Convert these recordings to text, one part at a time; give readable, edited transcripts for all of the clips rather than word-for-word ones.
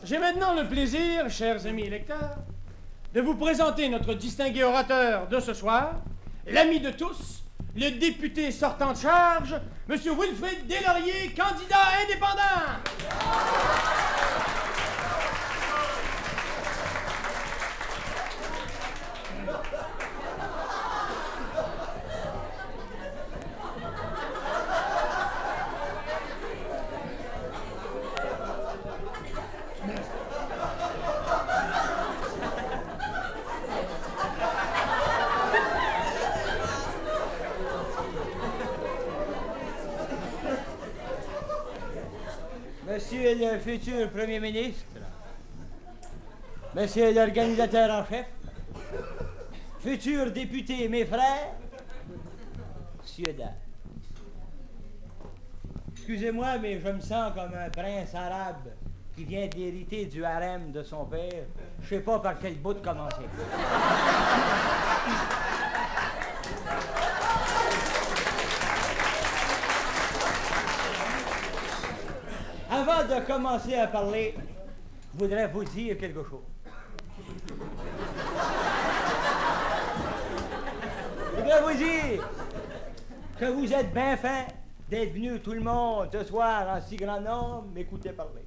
J'ai maintenant le plaisir, chers amis électeurs, de vous présenter notre distingué orateur de ce soir, l'ami de tous, le député sortant de charge, M. Wilfrid Deslauriers, candidat indépendant. Monsieur le futur Premier ministre, Monsieur l'organisateur en chef, futur député, mes frères, Ciudad. Excusez-moi, mais je me sens comme un prince arabe qui vient d'hériter du harem de son père. Je sais pas par quel bout de commencer. Avant de commencer à parler, je voudrais vous dire quelque chose. Je voudrais vous dire que vous êtes bien fin d'être venus tout le monde ce soir en si grand nombre m'écouter parler.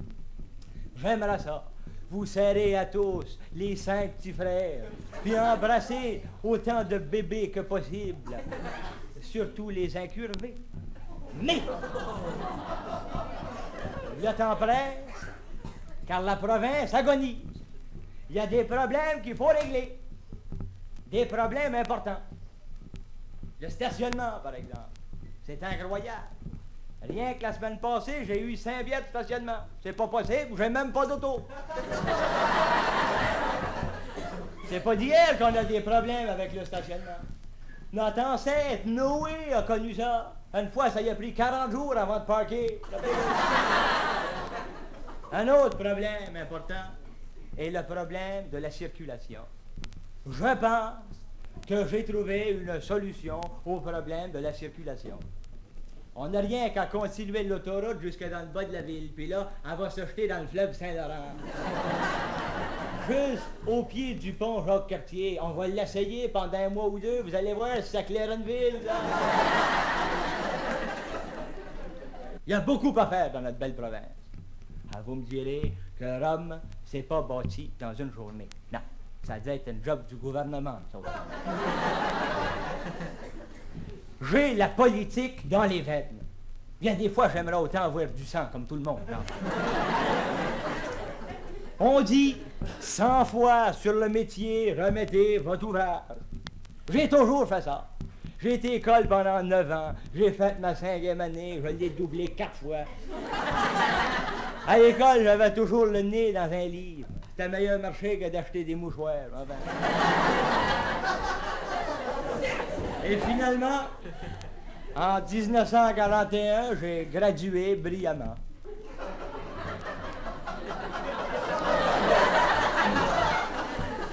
J'aimerais ça, vous serrer à tous les 5 petits frères, puis embrasser autant de bébés que possible, surtout les incurvés. Mais le temps presse, car la province agonise. Il y a des problèmes qu'il faut régler. Des problèmes importants. Le stationnement, par exemple. C'est incroyable. Rien que la semaine passée, j'ai eu 5 billets de stationnement. C'est pas possible, j'ai même pas d'auto. C'est pas d'hier qu'on a des problèmes avec le stationnement. Notre ancêtre, Noé, a connu ça. Une fois, ça y a pris 40 jours avant de parker. Un autre problème important est le problème de la circulation. Je pense que j'ai trouvé une solution au problème de la circulation. On n'a rien qu'à continuer l'autoroute jusque dans le bas de la ville, puis là, elle va se jeter dans le fleuve Saint-Laurent. Juste au pied du pont Jacques-Cartier. On va l'essayer pendant un mois ou deux, vous allez voir si ça claire une ville. Il y a beaucoup à faire dans notre belle province. Ah, vous me direz que Rome, c'est pas bâti dans une journée. Non, ça doit être un job du gouvernement, ça aussi. J'ai la politique dans les veines. Bien des fois, j'aimerais autant avoir du sang, comme tout le monde. Non? On dit 100 fois sur le métier, remettez votre ouvrage. J'ai toujours fait ça. J'ai été à l'école pendant 9 ans. J'ai fait ma 5e année. Je l'ai doublé 4 fois. À l'école, j'avais toujours le nez dans un livre. C'était meilleur marché que d'acheter des mouchoirs. Enfin. Et finalement, en 1941, j'ai gradué brillamment.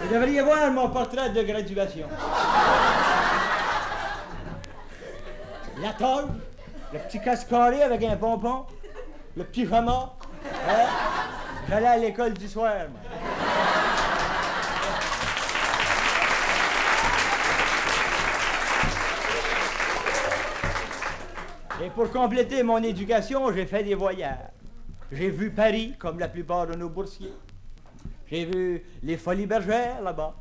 Vous devriez voir mon portrait de graduation. La toge, le petit casque carré avec un pompon, le pyjama. Hein? J'allais à l'école du soir, moi. Et pour compléter mon éducation, j'ai fait des voyages. J'ai vu Paris, comme la plupart de nos boursiers. J'ai vu les Folies Bergères, là-bas.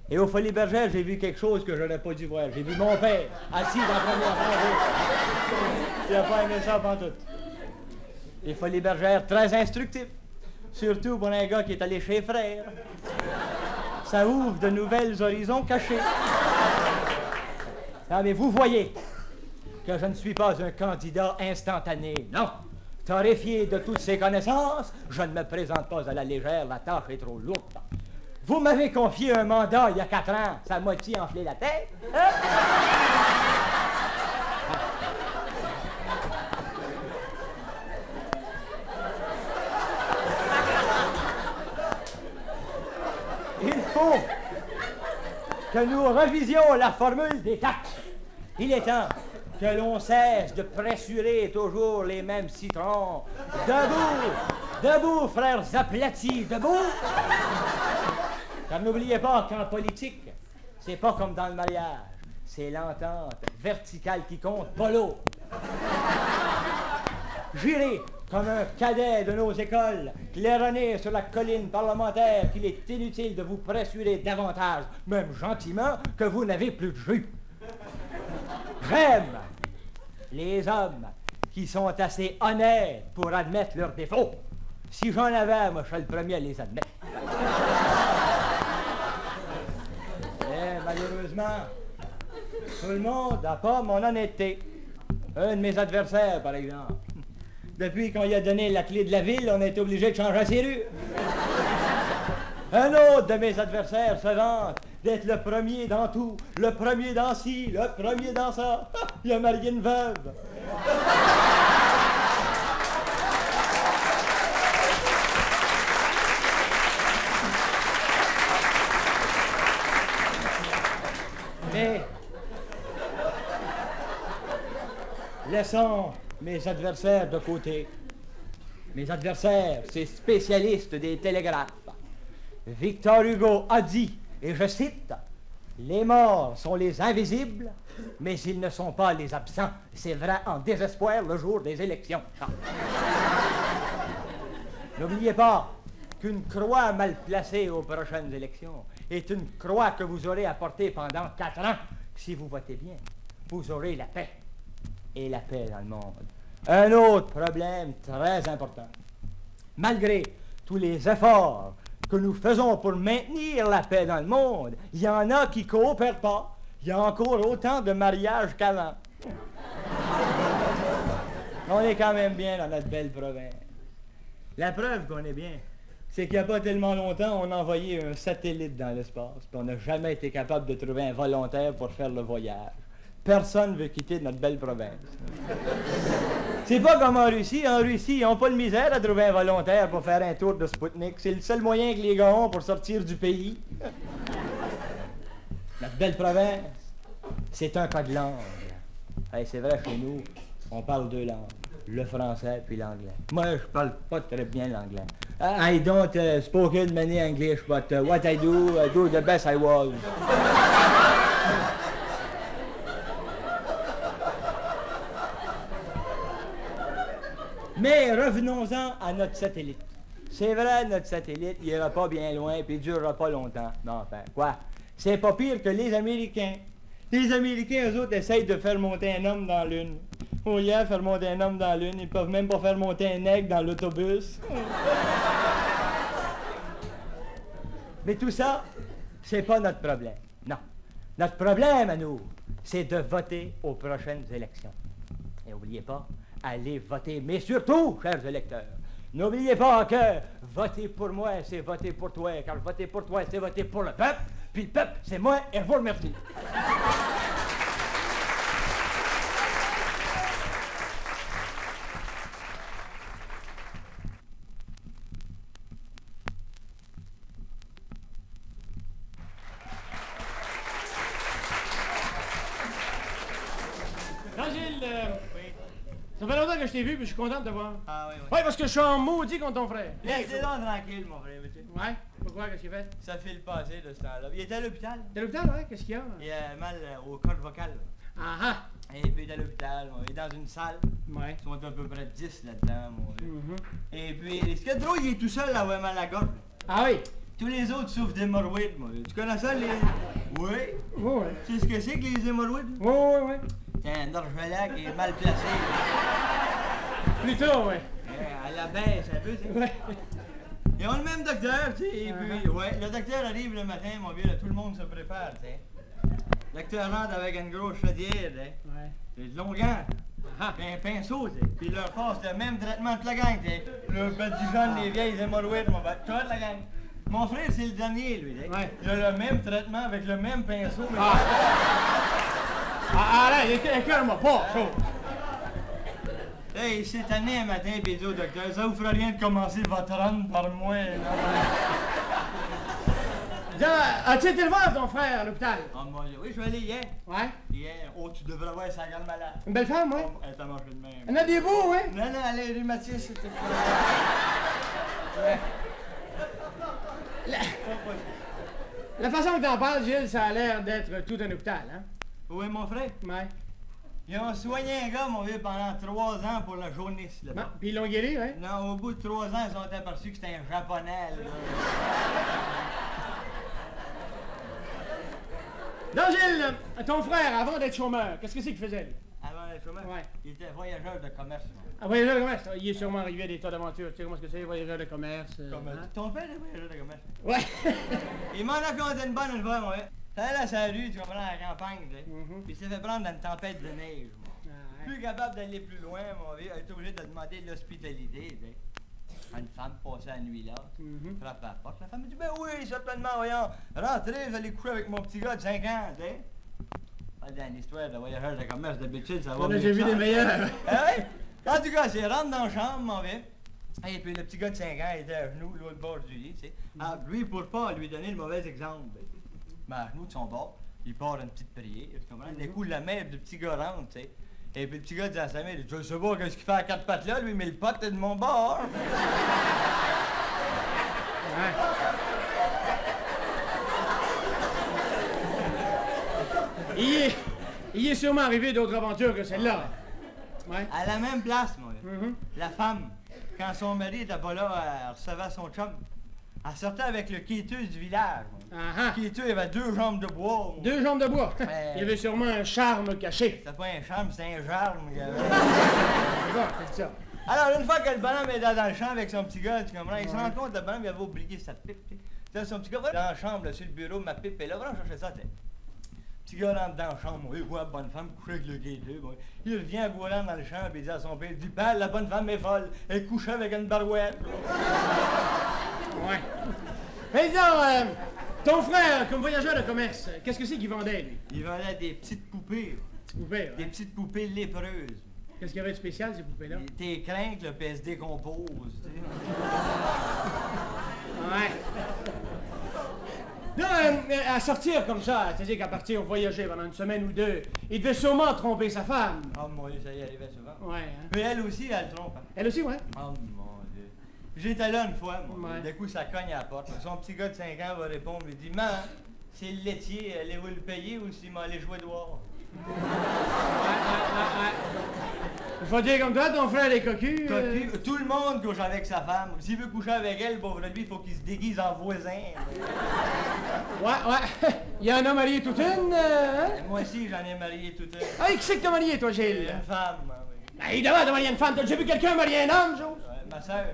Et aux Folies Bergères, j'ai vu quelque chose que je n'aurais pas dû voir. J'ai vu mon père, assis dans la première rangée. Il n'a pas aimé ça pantoute. Les Folies Bergères, très instructifs. Surtout pour un gars qui est allé chez Frère. Ça ouvre de nouvelles horizons cachés. Non, mais vous voyez que je ne suis pas un candidat instantané, non. Torréfié de toutes ces connaissances, je ne me présente pas à la légère, la tâche est trop lourde. Vous m'avez confié un mandat il y a 4 ans, ça m'a-t-il enflé la tête? Hein? Il faut que nous revisions la formule des taxes. Il est temps que l'on cesse de pressurer toujours les mêmes citrons. Debout Debout, frères aplatis, debout! Car n'oubliez pas qu'en politique, c'est pas comme dans le mariage. C'est l'entente verticale qui compte, pas l'autre. J'irai comme un cadet de nos écoles, claironner sur la colline parlementaire qu'il est inutile de vous pressurer davantage, même gentiment, que vous n'avez plus de jus. J'aime les hommes qui sont assez honnêtes pour admettre leurs défauts. Si j'en avais, moi, je serais le premier à les admettre. Mais malheureusement, tout le monde n'a pas mon honnêteté. Un de mes adversaires, par exemple. Depuis qu'on lui a donné la clé de la ville, on a été obligé de changer la serrure. Un autre de mes adversaires se vante d'être le premier dans tout, le premier dans ci, le premier dans ça. Il a marié une veuve. Mais laissons mes adversaires de côté. Mes adversaires, ces spécialistes des télégraphes. Victor Hugo a dit, et je cite, « Les morts sont les invisibles, mais ils ne sont pas les absents. C'est vrai en désespoir le jour des élections. » N'oubliez pas qu'une croix mal placée aux prochaines élections est une croix que vous aurez à porter pendant 4 ans. Si vous votez bien, vous aurez la paix. Et la paix dans le monde. Un autre problème très important. Malgré tous les efforts que nous faisons pour maintenir la paix dans le monde, il y en a qui ne coopèrent pas. Il y a encore autant de mariages qu'avant. On est quand même bien dans notre belle province. La preuve qu'on est bien, c'est qu'il n'y a pas tellement longtemps, on a envoyé un satellite dans l'espace, puis on n'a jamais été capable de trouver un volontaire pour faire le voyage. Personne ne veut quitter notre belle province. C'est pas comme en Russie. En Russie, ils n'ont pas de misère à trouver un volontaire pour faire un tour de Spoutnik. C'est le seul moyen que les gars ont pour sortir du pays. Notre belle province, c'est un cas de langue. Hey, c'est vrai, chez nous, on parle 2 langues. Le français puis l'anglais. Moi, je parle pas très bien l'anglais. I don't spoken many English, but what I do the best I was. Mais revenons-en à notre satellite. C'est vrai, notre satellite, il ira pas bien loin puis il durera pas longtemps. Mais enfin, quoi? C'est pas pire que les Américains. Les Américains, eux autres, essayent de faire monter un homme dans la Lune. Au lieu de faire monter un homme dans la Lune, ils peuvent même pas faire monter un aigle dans l'autobus. Mais tout ça, c'est pas notre problème. Non. Notre problème à nous, c'est de voter aux prochaines élections. Et n'oubliez pas, allez voter, mais surtout, chers électeurs, n'oubliez pas que voter pour moi, c'est voter pour toi, car voter pour toi, c'est voter pour le peuple, puis le peuple, c'est moi, et je vous remercie. Gilles, ça fait longtemps que je t'ai vu, puis je suis content de te voir. Ah oui, oui. Ouais, parce que je suis en maudit contre ton frère. Laissez-le tranquille, mon frère, monsieur. Ouais? Pourquoi? Qu'est-ce qu'il fait? Ça fait le passé de ce temps-là. Il était à l'hôpital. T'es à l'hôpital, ouais? Qu'est-ce qu'il y a? Il a mal aux cordes vocales. Ah ah! Et puis il est à l'hôpital. Il est dans une salle. Ouais. Ils sont à peu près 10 là-dedans, mon vieux. Et puis, ce qui est drôle, il est tout seul à avoir mal à la gorge. Ah oui? Tous les autres souffrent d'hémorroïdes, mon vieux. Tu connais ça, les... Oui? Oui, oui. Tu sais ce que c'est que les hémorroïdes? Oui, oui, oui. C'est un orgelat qui est mal placé. Plutôt, ouais. À la baisse, un peu, tu sais. Ouais. Ils ont le même docteur, tu sais, et puis, ouais, le docteur arrive le matin, mon vieux, là, tout le monde se prépare, tu sais. Le docteur rentre avec une grosse chaudière, tu sais. Ouais. Des longs gants, puis un pinceau, tu sais. Puis il leur passe le même traitement que la gang, tu sais. Le petit jeune, les vieilles hémorroïdes, mon ben, toute la gang. Mon frère, c'est le dernier, lui, tu sais. Ouais. Il a le même traitement avec le même pinceau. Mais... Arrête, écœure-moi pas, chaud. Hey, cette année, un matin, puis il dit au docteur, ça vous fera rien de commencer votre run par moi, là. As-tu été le voir ton frère à l'hôpital? Oh mon Dieu, oui, je suis allé hier. Ouais? Hier, oh, tu devrais voir sa grande malade. Une belle femme, ouais? Oh, elle t'a mangé de même. Elle a des beaux, ouais? Non, non, elle est rhumatiste, c'était La façon que t'en parles, Gilles, ça a l'air d'être tout un hôpital, hein? Oui, mon frère. Ouais. Ils ont soigné un gars, mon vieux, pendant 3 ans pour la jaunisse, là. Bon, puis ils l'ont guéri, ouais? Non, au bout de 3 ans, ils ont aperçu que c'était un japonais, là. Donc, Gilles, ton frère, avant d'être chômeur, qu'est-ce que c'est qu'il faisait, lui? Avant le chômeur? Ouais. Il était voyageur de commerce. Ah, voyageur de commerce. Il est sûrement arrivé à des tas d'aventures. Tu sais comment est-ce que c'est, voyageur de commerce? Hein? Ton père est voyageur de commerce? Ouais. Il m'en a conté une bonne fois, moi. Ça allait à sa rue, tu comprends, à la campagne, tu sais. Mhm. Puis il s'est fait prendre dans une tempête de neige, moi. Ah, ouais. Plus capable d'aller plus loin, mon vieux, il était obligé de demander de l'hospitalité, tu sais. Une femme passait la nuit là, Mhm. frappe à la porte. La femme me dit, ben oui, certainement, voyons. Rentrez, vous allez coucher avec mon petit gars de 5 ans, tu sais. Pas dans l'histoire de voyageur de commerce, d'habitude, ça va On a mieux déjà que vu ça. des meilleurs. Ah ouais? En tout cas, c'est rentre dans la chambre, mon vieux. Et puis le petit gars de 5 ans était à genoux, l'autre bord du lit, tu sais. Alors, lui, pour pas lui donner le mauvais exemple, ben, à genoux de son bord, il part une petite prière, tu comprends? D'un coup, la mère du petit gars rentre, tu sais. Et puis le petit gars dit à sa mère, je sais pas qu'est-ce qu'il fait à 4 pattes là, lui, mais le pote est de mon bord. Ouais. Il est sûrement arrivé d'autres aventures que celle-là. Ouais. À la même place, mon vieux. Mhm. La femme, quand son mari était pas là, elle recevait son chum. Elle sortait avec le quêteux du village. Ah ah. Le quêteux, il avait 2 jambes de bois. 2 jambes de bois. Ouais. Il y avait sûrement un charme caché. C'était pas un charme, c'était un germe. C'est bon, c'est ça. Alors, une fois que le bonhomme était dans le champ avec son petit gars, tu comprends, il se rend compte que le bonhomme il avait oublié sa pipe. Tu sais. Son petit gars va dans la chambre, là, sur le bureau, ma pipe est là, va chercher ça, tu sais. Petit gars rentre dans la chambre, il voit la bonne femme coucher avec le quêteux. Bon. Il revient à Goualan dans le champ et il dit à son père, il dit, père, la bonne femme est folle, elle couchait avec une barouette. Ouais. Mais disons, ton frère, comme voyageur de commerce, qu'est-ce que c'est qu'il vendait, lui? Il vendait des petites poupées, Petite poupée, des ouais. petites poupées lépreuses. Qu'est-ce qu'il y avait de spécial, ces poupées-là? Tes craintes, le PSD compose, tu sais. Ouais. Non, à sortir comme ça, c'est-à-dire qu'à partir voyager pendant une semaine ou 2, il devait sûrement tromper sa femme. Oh mon Dieu, ça y arrivait souvent. Ouais, hein. Mais elle aussi, elle trompe. Hein. Elle aussi, ouais. Oh mon Dieu. J'étais là une fois, moi. Ouais. D'un coup, ça cogne à la porte. Son petit gars de 5 ans va répondre, il dit, maman, c'est le laitier, allez-vous le payer ou s'il m'allait jouer dehors? Il faut dire comme toi, ton frère est cocu. Tout le monde couche avec sa femme. S'il veut coucher avec elle, pauvre lui, il faut qu'il se déguise en voisin. Ouais. Il y en a marié toute une, hein? Moi aussi, j'en ai marié toute une. Ah, qui c'est que t'as marié, toi, Gilles? Une femme, hein, oui. Ben, évidemment, t'as marié une femme. T'as déjà vu quelqu'un marier un homme, Joe? Ouais, ma soeur.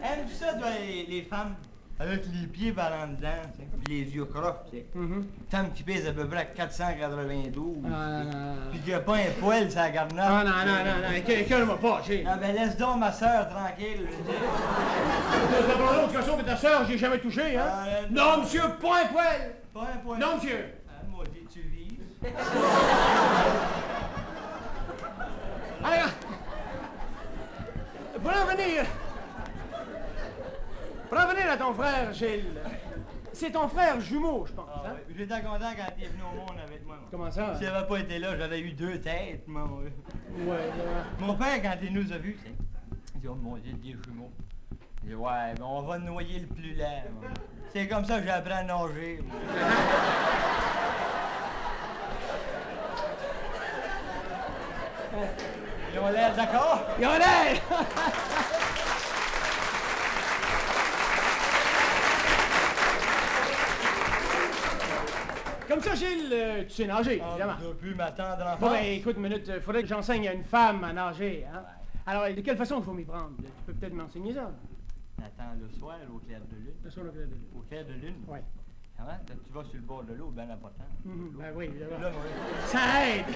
Aime ça, toi, les femmes avec les pieds par en dedans, tu sais, puis les yeux croches, tu sais. Une femme qui pèse à peu près 492. Puis qui a pas un poil sur la garnotte. Ah, non, écoeure-moi pas, Gilles. Ah ben laisse donc ma soeur tranquille. T'as pas l'autre façon que ta sœur, j'ai jamais touché, hein? Non, monsieur, pas un poil! Pas un poil. Non, monsieur! Ah, moi, tu vis. Allez, pour en venir à ton frère, Gilles, c'est ton frère jumeau, je pense, Ah, hein? ouais. J'étais content quand il est venu au monde avec moi. Comment ça? S'il n'avait pas été là, j'aurais eu 2 têtes, moi. Ouais, Mon père, quand il nous a vus, tu sais, il dit, oh mon Dieu, des jumeaux. Il dit, ouais, mais on va noyer le plus laid. Moi. C'est comme ça que j'ai appris à nager. Moi. Ils ont l'air d'accord? Ils ont l'air! Comme ça, Gilles, tu sais nager, évidemment. Depuis ma tendre enfance. Bon, ben, écoute une minute, faudrait que j'enseigne à une femme à nager, hein? Alors, de quelle façon il faut m'y prendre? Tu peux peut-être m'enseigner ça? Attends, le soir, au clair de lune. Le soir, au clair de lune. Au clair de lune? Oui. Comment? Quand tu vas sur le bord de l'eau, bien important. Ben oui, évidemment. Là, oui. Ça aide!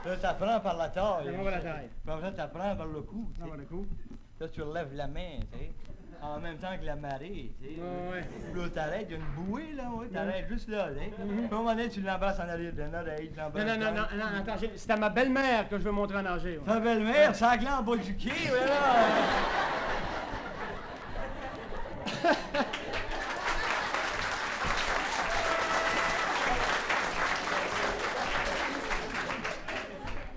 Là, t'apprends par la taille. Ça va la taille. Puis après, t'apprends par le cou. tu Ça sais. va le coup. Là, tu relèves la main, tu sais. En même temps que la marée, tu sais. Ouais. Puis là, t'arrêtes, il y a une bouée, là, ouais. T'arrêtes juste là, tu sais. Puis à un moment donné, tu l'embrasses en arrière d'une oreille, tu l'embrasses. Non, attends, Gilles, c'est à ma belle-mère que je veux montrer à nager. Ouais. Ta belle-mère, ça gland en bas du quai, ouais, là.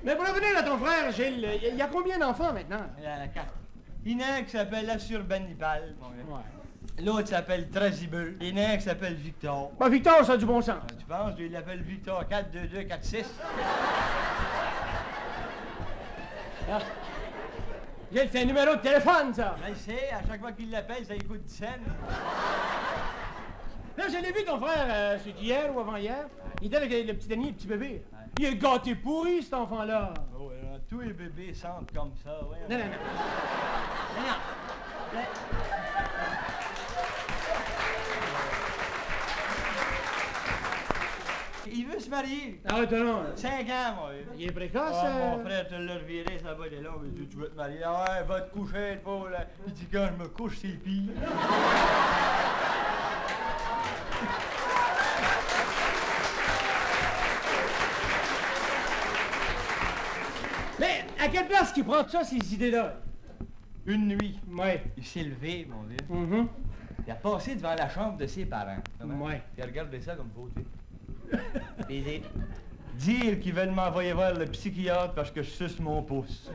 Mais pour revenir à ton frère, Gilles, il y a combien d'enfants maintenant? Il y en a 4. Il y en a un qui s'appelle Assurbanipal, mon gars. Ouais. L'autre s'appelle Trasibul. Il y en a un qui s'appelle Victor. Bah, Victor, ça a du bon sens. Tu penses? Lui, il l'appelle Victor 42246. Ah. Gilles, c'est un numéro de téléphone, ça. Je le sais, à chaque fois qu'il l'appelle, ça lui coûte 10 cents. Là, je l'ai vu, ton frère, c'est hier ou avant-hier. Il était avec le petit Denis, le petit bébé. Ouais. Il est gâté pourri, cet enfant-là. Oh, alors, tous les bébés sentent comme ça, ouais. Non, non, non. Non, non. Il veut se marier. Arrête, non. 5 ans, moi. Il est précoce. Ah, mon frère te l'a reviré, ça va de là, mais tu veux te marier. Ah ouais, va te coucher, Paul. Il dit quand je me couche, c'est pire. Mais à quelle place qu'il prend ça, ces idées-là? Une nuit, Ouais. il s'est levé, mon vieux. Mm-hmm. Il a passé devant la chambre de ses parents. Ouais. Il a regardé ça comme faut, tu sais. Puis il dit, dire qu'ils veulent m'envoyer voir le psychiatre parce que je suce mon pouce.